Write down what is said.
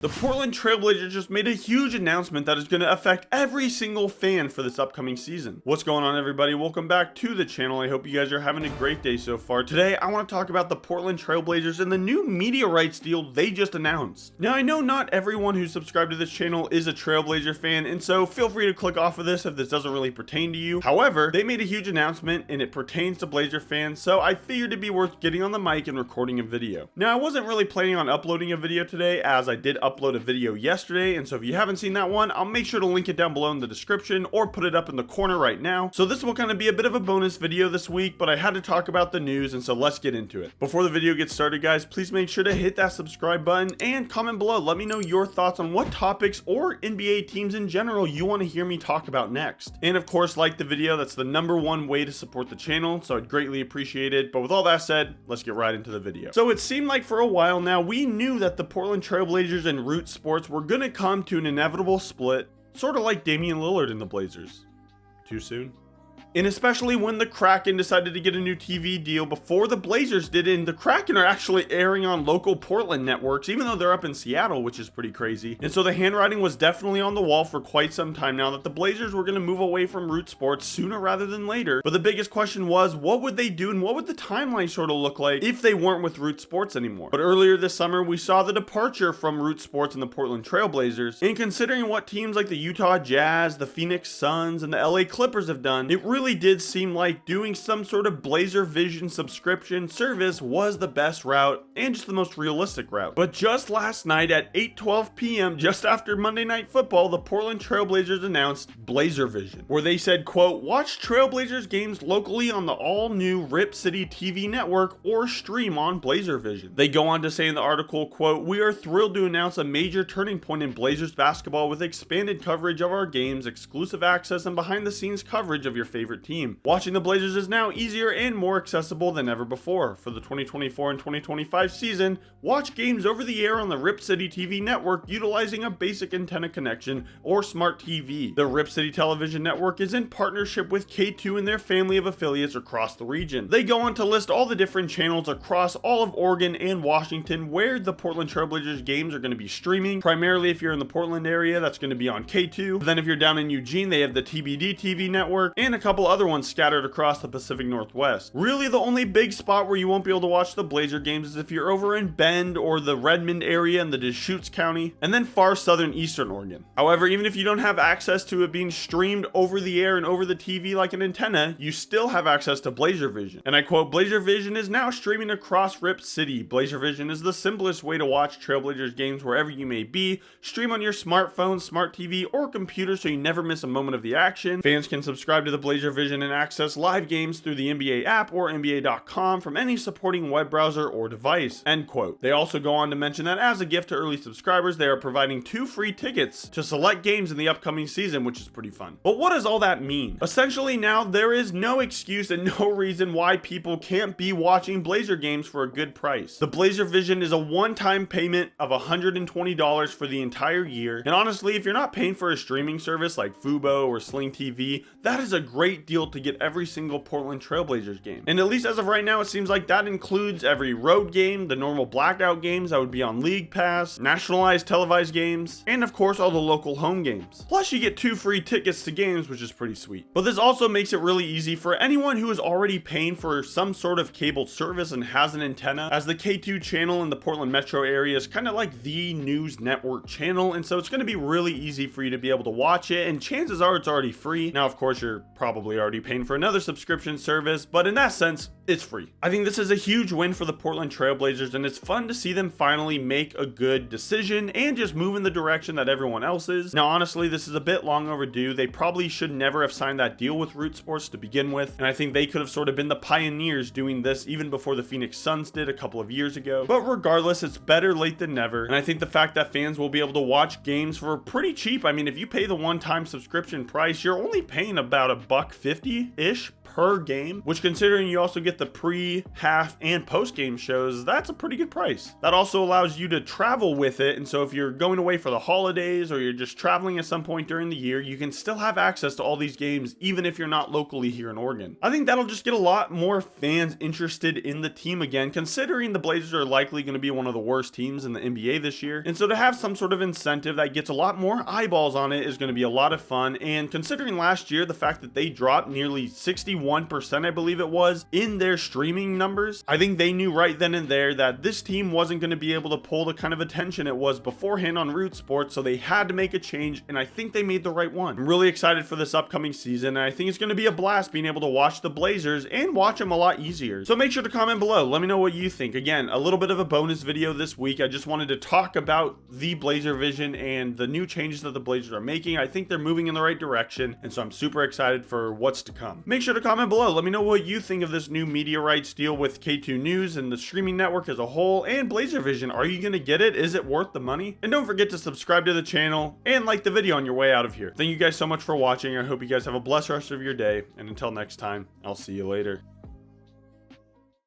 The Portland Trailblazers just made a huge announcement that is going to affect every single fan for this upcoming season. What's going on, everybody? Welcome back to the channel. I hope you guys are having a great day so far. Today, I want to talk about the Portland Trailblazers and the new media rights deal they just announced. Now, I know not everyone who's subscribed to this channel is a Trailblazer fan, and so feel free to click off of this if this doesn't really pertain to you. However, they made a huge announcement and it pertains to Blazer fans, so I figured it'd be worth getting on the mic and recording a video. Now, I wasn't really planning on uploading a video today, as I did upload a video yesterday, and so if you haven't seen that one, I'll make sure to link it down below in the description or put it up in the corner right now. So this will kind of be a bit of a bonus video this week, but I had to talk about the news, and so let's get into it. Before the video gets started, guys, please make sure to hit that subscribe button and comment below. Let me know your thoughts on what topics or NBA teams in general you want to hear me talk about next. And of course, like the video. That's the #1 way to support the channel, so I'd greatly appreciate it. But with all that said, let's get right into the video. So it seemed like for a while now, we knew that the Portland Trailblazers and Root Sports were going to come to an inevitable split, sort of like Damian Lillard and the Blazers. Too soon? And especially when the Kraken decided to get a new TV deal before the Blazers did, and the Kraken are actually airing on local Portland networks, even though they're up in Seattle, which is pretty crazy. And so the handwriting was definitely on the wall for quite some time now that the Blazers were going to move away from Root Sports sooner rather than later. But the biggest question was, what would they do and what would the timeline sort of look like if they weren't with Root Sports anymore? But earlier this summer, we saw the departure from Root Sports and the Portland Trailblazers. And considering what teams like the Utah Jazz, the Phoenix Suns, and the LA Clippers have done, it really did seem like doing some sort of Blazer Vision subscription service was the best route and just the most realistic route. But just last night at 8:12 p.m., just after Monday Night Football, the Portland Trailblazers announced Blazer Vision, where they said, quote, "Watch Trailblazers games locally on the all-new Rip City TV network or stream on Blazer Vision." They go on to say in the article, quote, "We are thrilled to announce a major turning point in Blazers basketball with expanded coverage of our games, exclusive access, and behind-the-scenes coverage of your favorite team. Watching the Blazers is now easier and more accessible than ever before. For the 2024 and 2025 season, watch games over the air on the Rip City TV network utilizing a basic antenna connection or smart TV. The Rip City Television Network is in partnership with K2 and their family of affiliates across the region." They go on to list all the different channels across all of Oregon and Washington where the Portland Trailblazers games are going to be streaming. Primarily, if you're in the Portland area, that's going to be on K2. But then if you're down in Eugene, they have the TBD TV network and a couple other ones scattered across the Pacific Northwest. Really, the only big spot where you won't be able to watch the Blazer games is if you're over in Bend or the Redmond area in the Deschutes County, and then far southern eastern Oregon. However, even if you don't have access to it being streamed over the air and over the TV like an antenna, you still have access to Blazer Vision. And I quote, "Blazer Vision is now streaming across Rip City. Blazer Vision is the simplest way to watch Trailblazers games wherever you may be. Stream on your smartphone, smart TV, or computer so you never miss a moment of the action. Fans can subscribe to the Blazer Vision and access live games through the NBA app or NBA.com from any supporting web browser or device." End quote. They also go on to mention that as a gift to early subscribers, they are providing 2 free tickets to select games in the upcoming season, which is pretty fun. But what does all that mean? Essentially now, there is no excuse and no reason why people can't be watching Blazer games for a good price. The Blazer Vision is a one-time payment of $120 for the entire year. And honestly, if you're not paying for a streaming service like Fubo or Sling TV, that is a great deal to get every single Portland Trailblazers game. And at least as of right now, it seems like that includes every road game, the normal blackout games that would be on League Pass, nationalized televised games, and of course all the local home games. Plus you get 2 free tickets to games, which is pretty sweet. But this also makes it really easy for anyone who is already paying for some sort of cable service and has an antenna, as the K2 channel in the Portland metro area is kind of like the news network channel, and so it's going to be really easy for you to be able to watch it, and chances are it's already free. Now of course you're probably already paying for another subscription service, but in that sense, it's free. I think this is a huge win for the Portland Trailblazers, and it's fun to see them finally make a good decision and just move in the direction that everyone else is. Now honestly, this is a bit long overdue. They probably should never have signed that deal with Root Sports to begin with, and I think they could have sort of been the pioneers doing this even before the Phoenix Suns did a couple of years ago. But regardless, it's better late than never, and I think the fact that fans will be able to watch games for pretty cheap. I mean, if you pay the one-time subscription price, you're only paying about $1.50-ish per game, which considering you also get the pre, half, and post-game shows, that's a pretty good price. That also allows you to travel with it, and so if you're going away for the holidays or you're just traveling at some point during the year, you can still have access to all these games even if you're not locally here in Oregon. I think that'll just get a lot more fans interested in the team again, considering the Blazers are likely going to be one of the worst teams in the NBA this year, and so to have some sort of incentive that gets a lot more eyeballs on it is going to be a lot of fun. And considering last year the fact that they dropped nearly 61%, I believe it was, in their streaming numbers, I think they knew right then and there that this team wasn't going to be able to pull the kind of attention it was beforehand on Root Sports, so they had to make a change, and I think they made the right one. I'm really excited for this upcoming season, and I think it's going to be a blast being able to watch the Blazers and watch them a lot easier. So make sure to comment below, let me know what you think. Again, a little bit of a bonus video this week. I just wanted to talk about the Blazer vision and the new changes that the Blazers are making. I think they're moving in the right direction, and so I'm super excited for what's to come. Make sure to comment below, let me know what you think of this new media rights deal with K2 News and the streaming network as a whole, and Blazer Vision. Are you going to get it? Is it worth the money? And don't forget to subscribe to the channel and like the video on your way out of here. Thank you guys so much for watching. I hope you guys have a blessed rest of your day, and until next time, I'll see you later.